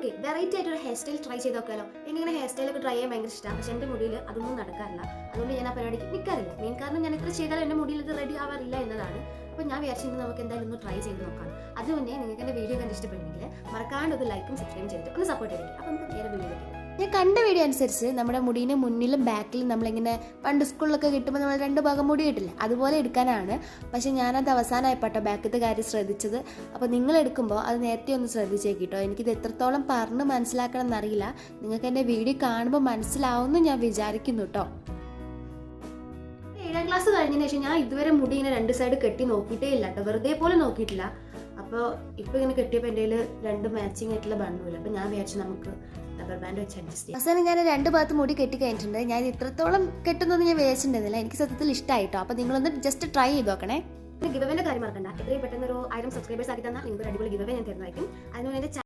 നമുക്ക് വെറൈറ്റി ആയിട്ട് ഒരു ഹെയർ സ്റ്റൈൽ ട്രൈ ചെയ്ത് നോക്കാമല്ലോ. എനിക്കിങ്ങനെ ഹെയർ സ്റ്റൈലൊക്കെ ട്രൈ ചെയ്യാൻ ഭയങ്കര ഇഷ്ടമാണ്. പക്ഷേ എൻ്റെ മുടിയിൽ അതൊന്നും നടക്കാറില്ല. അതുകൊണ്ട് ഞാൻ ആ പരിപാടിക്ക് നിൽക്കാറില്ല. മെയിൻ കാരണം ഞാൻ എത്ര ചെയ്താലും എൻ്റെ മുടിയിൽ ഇത് റെഡി ആവാറില്ല എന്നതാണ്. അപ്പോൾ ഞാൻ വിചാരിച്ചിട്ട് നമുക്ക് എന്തായാലും ഒന്ന് ട്രൈ ചെയ്ത് നോക്കാം. അതുകൊണ്ട് നിങ്ങൾക്ക് എൻ്റെ വീഡിയോ കണ്ട് ഇഷ്ടപ്പെടുന്നെങ്കിൽ മറക്കാണ്ട് ഒരു ലൈക്കും സബ്സ്ക്രൈബും ചെയ്തിട്ട് ഒന്ന് സപ്പോർട്ട് ചെയ്യും. അപ്പോൾ നമുക്ക് നേരെ വീഡിയോ കിട്ടും. ഞാൻ കണ്ട വീഡിയോ അനുസരിച്ച് നമ്മുടെ മുടീനെ മുന്നിലും ബാക്കിലും നമ്മളിങ്ങനെ പണ്ട് സ്കൂളിലൊക്കെ കിട്ടുമ്പോൾ നമ്മൾ 2 ഭാഗം മുടി കിട്ടില്ല, അതുപോലെ എടുക്കാനാണ്. പക്ഷേ ഞാനത് അവസാനമായിപ്പോട്ടോ ബാക്കത്തെ കാര്യം ശ്രദ്ധിച്ചത്. അപ്പോൾ നിങ്ങൾ എടുക്കുമ്പോൾ അത് നേരത്തെ ഒന്ന് ശ്രദ്ധിച്ചേക്കിട്ടോ. എനിക്കിത് എത്രത്തോളം പറഞ്ഞ് മനസ്സിലാക്കണം എന്നറിയില്ല. നിങ്ങൾക്ക് എൻ്റെ വീഡിയോ കാണുമ്പോൾ മനസ്സിലാവുമെന്ന് ഞാൻ വിചാരിക്കുന്നു കേട്ടോ. 7ാം ക്ലാസ് കഴിഞ്ഞതിന് ശേഷം ഞാൻ ഇതുവരെ മുടി ഇങ്ങനെ 2 സൈഡ് കെട്ടി നോക്കിയിട്ടേ ഇല്ല കേട്ടോ, വെറുതെ പോലെ നോക്കിയിട്ടില്ല. അപ്പോൾ ഇപ്പോൾ ഇങ്ങനെ കെട്ടിയപ്പോൾ എൻ്റെ കയ്യിൽ 2 മാച്ചിങ് ആയിട്ടുള്ള ബണ്ണുമില്ല. അപ്പോൾ ഞാൻ വിചാരിച്ചു നമുക്ക് റബ്ബർ ബാൻഡ് വെച്ച് അഡ്ജസ്റ്റ് ചെയ്യാം. അവസാനം ഞാൻ 2 ഭാഗത്ത് മുടി കെട്ടി കഴിഞ്ഞിട്ടുണ്ട്. ഞാൻ ഇത്രത്തോളം കെട്ടുന്നൊന്നും ഞാൻ വിചാരിച്ചിട്ടുണ്ടായിരുന്നില്ല. എനിക്ക് സത്യത്തിൽ ഇഷ്ടമായിട്ടോ. അപ്പോൾ നിങ്ങളൊന്ന് ജസ്റ്റ് ട്രൈ ചെയ്ത് നോക്കണേ. ഗിവ് അവേന്റെ കാര്യം മറക്കണ്ട. എത്രയും പെട്ടെന്ന് ഒരു 1000 സബ്സ്ക്രൈബേഴ്സ് ആക്കി തന്നാൽ നിങ്ങൾക്ക് അടിപൊളി ഗിവ് അവേ ഞാൻ തരുന്നതായിരിക്കും. അതിനുവേണ്ടി